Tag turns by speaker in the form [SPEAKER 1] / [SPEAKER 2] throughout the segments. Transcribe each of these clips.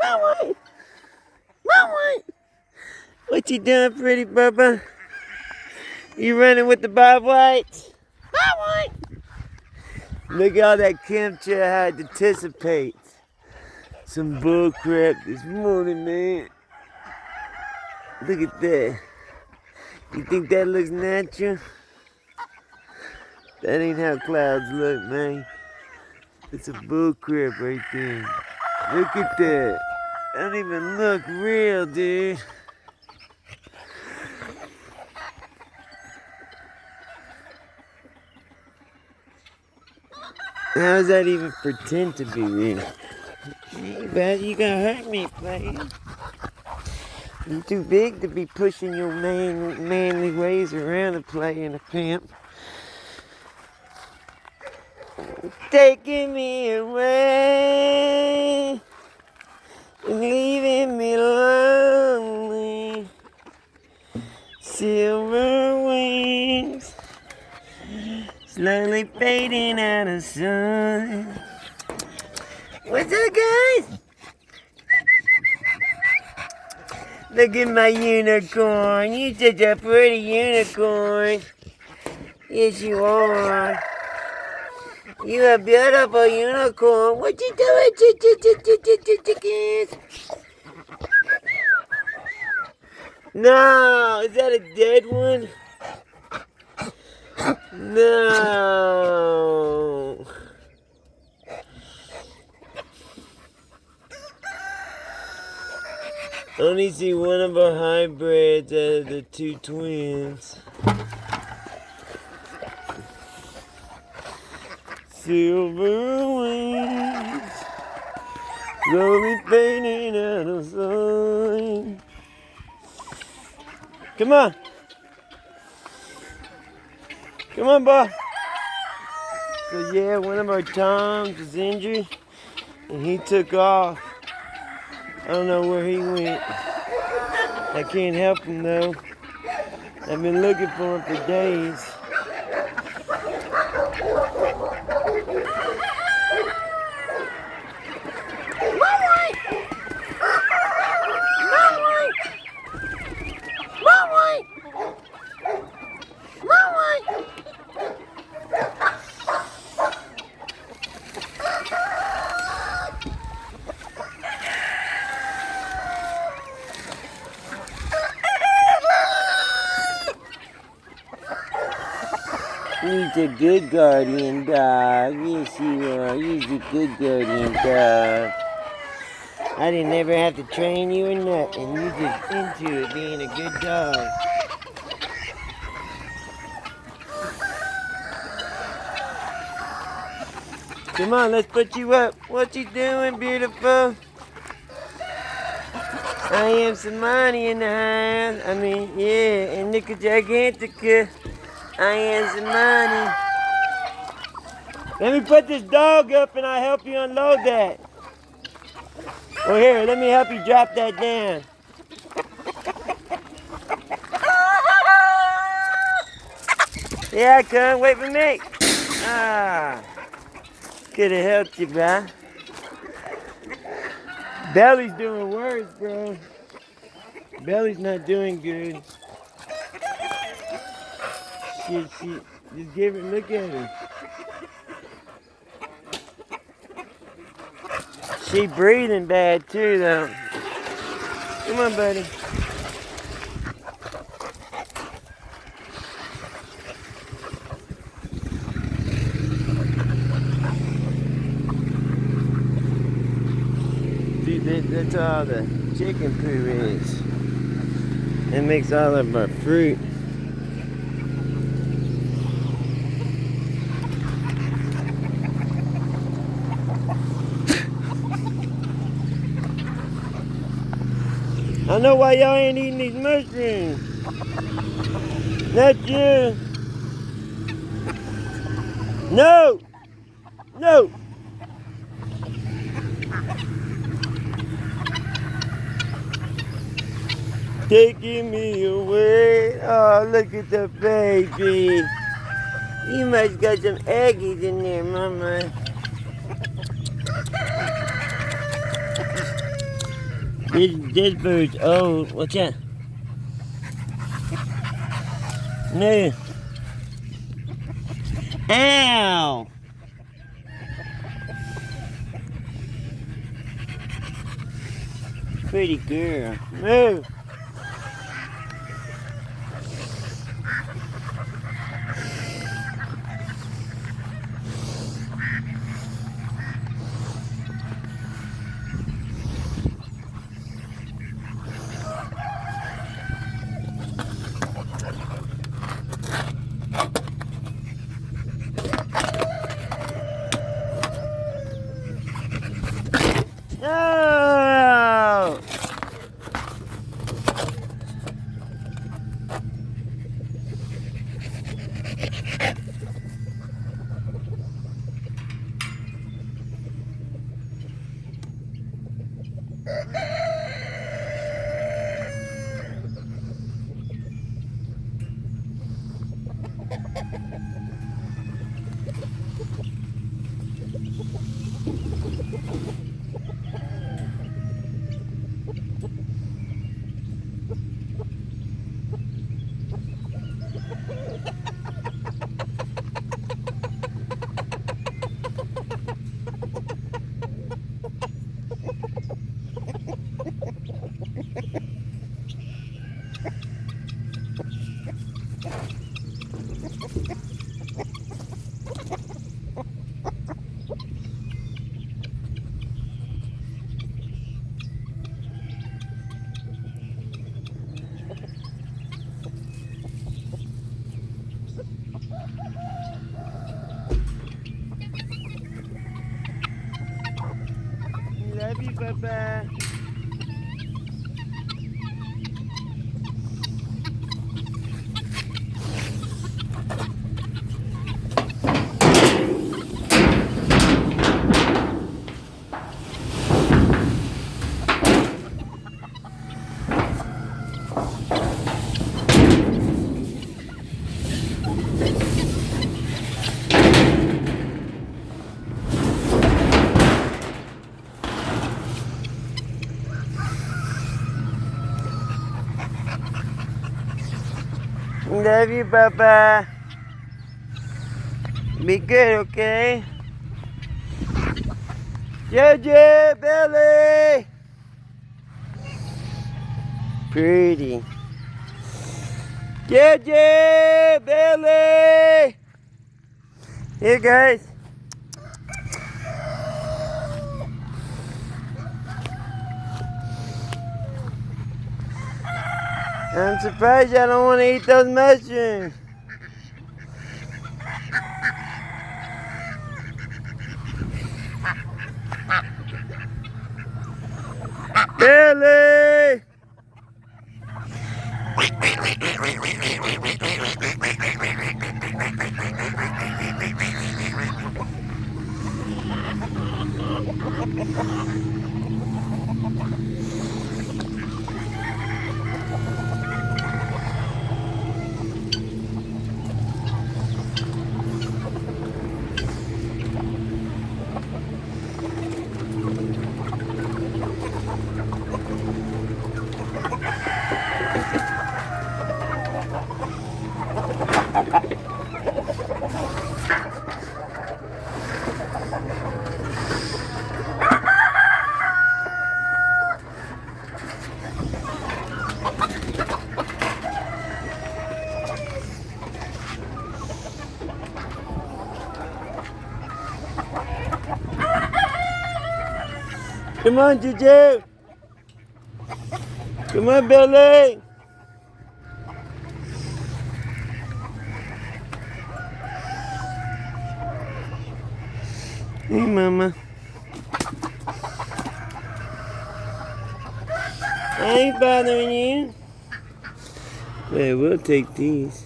[SPEAKER 1] Run away! Run away! What you doing, pretty Bubba? You running with the Bob Whites? Bob White! Look at all that chemtrail I had to anticipate. Some bull crap this morning, man. Look at that. You think that looks natural? That ain't how clouds look, man. It's a bull crap right there. Look at that. That don't even look real, dude. How does that even pretend to be real? Hey, buddy, you gonna hurt me, player. You're too big to be pushing your manly ways around and playing a pimp. Taking me away and leaving me lonely. Silver wings slowly fading out of sun. What's up, guys? Look at my unicorn. You're such a pretty unicorn. Yes, you are. You're a beautiful unicorn. What you doing, chickens? No, is that a dead one? No. I only see one of our hybrids out of the two twins. Silver wings, slowly fading out of sight. Come on. Come on, boy. So yeah, one of our Toms is injured, and he took off. I don't know where he went. I can't help him though. I've been looking for him for days. He's a good guardian dog. Yes, you are. He's a good guardian dog. I didn't ever have to train you or nothing. You just into it being a good dog. Come on, let's put you up. What you doing, beautiful? I am Samani in the house. I mean, yeah, and Nicka Gigantica. I am Samani. Let me put this dog up and I'll help you unload that. Well, here, let me help you drop that down. Yeah, I come. Wait for me. Ah. Could have helped you, bro. Belly's doing worse, bro. Belly's not doing good. She, just give it, look at her. She breathing bad too, though. Come on, buddy. See, that's all the chicken poo is. It makes all of our fruit. I know why y'all ain't eating these mushrooms. Not you. No. No. Taking me away. Oh, look at the baby. You must got some eggies in there, mama. This bird's old. What's that? No. Ow! Pretty girl. Move! No! Love you, Papa. Love you, Papa. Be good, okay? JJ, Billy! Pretty. JJ, Billy! Here, guys. I'm surprised I don't want to eat those mushrooms. Billy! Come on, Juju. Come on, Billy. Hey, Mama. I ain't bothering you. Hey, we'll take these.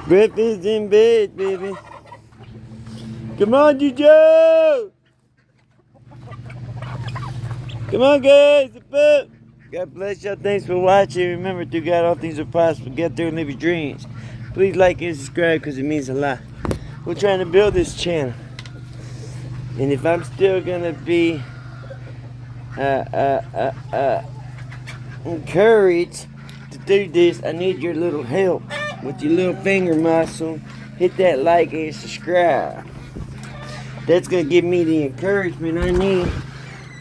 [SPEAKER 1] Breakfast in bed, baby. Come on, Juju! Come on, guys. Up. God bless y'all. Thanks for watching. Remember, through God, all things are possible. Get there and live your dreams. Please like and subscribe because it means a lot. We're trying to build this channel. And if I'm still going to be encouraged to do this, I need your little help with your little finger muscle. Hit that like and subscribe. That's going to give me the encouragement I need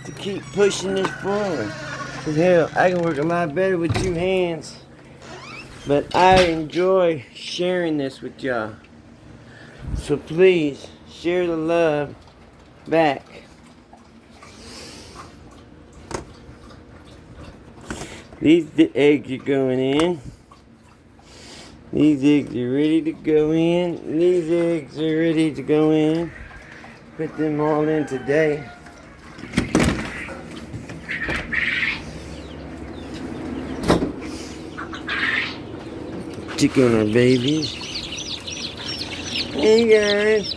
[SPEAKER 1] to keep pushing this forward. Because hell, I can work a lot better with 2 hands. But I enjoy sharing this with y'all. So please, share the love back. These eggs are going in. These eggs are ready to go in. These eggs are ready to go in. Put them all in today. Check on our babies. Hey guys.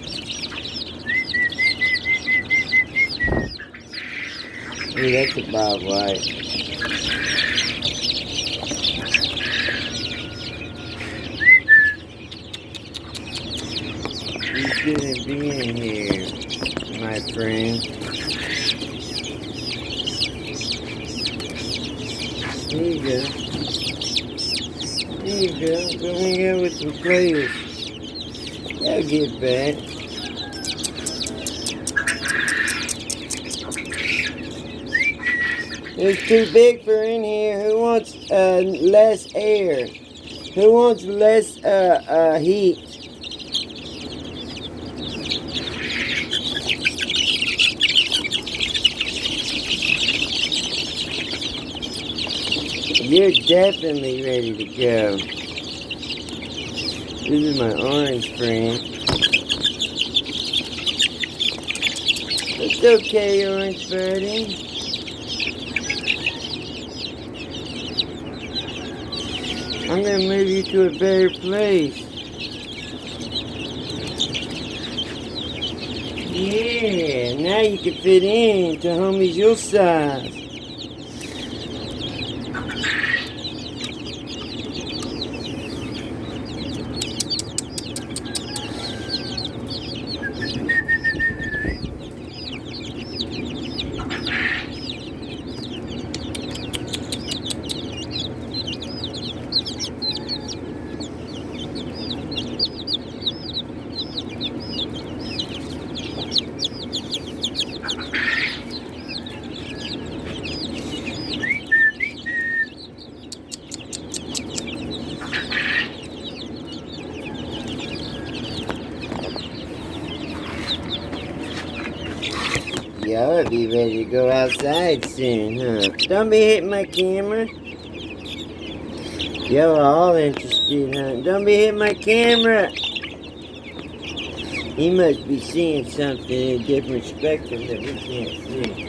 [SPEAKER 1] Hey, that's a Bob White. You shouldn't be in here, my friend. There you go. There you go. Go hang out with some players. They'll get back. It's too big for in here. Who wants less air? Who wants less heat? You're definitely ready to go. This is my orange friend. It's okay, orange birdie. I'm gonna move you to a better place. Yeah, now you can fit in to homies your size. Y'all be ready to go outside soon, huh? Don't be hitting my camera. Y'all are all interested, huh? Don't be hitting my camera. He must be seeing something in a different spectrum that we can't see.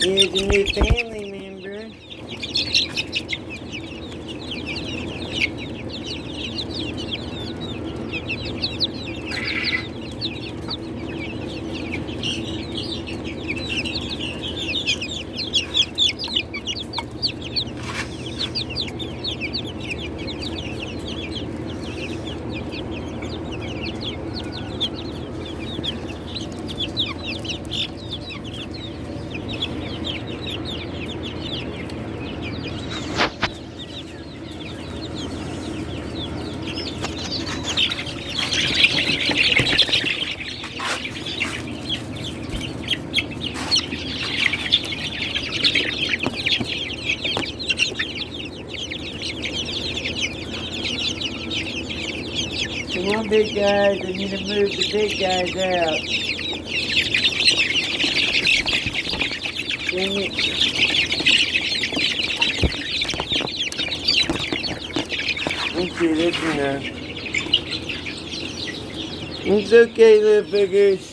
[SPEAKER 1] Here's a new family member. Come on, big guys. I need to move the big guys out. Dang it. Okay, that's enough. It's okay, little figures.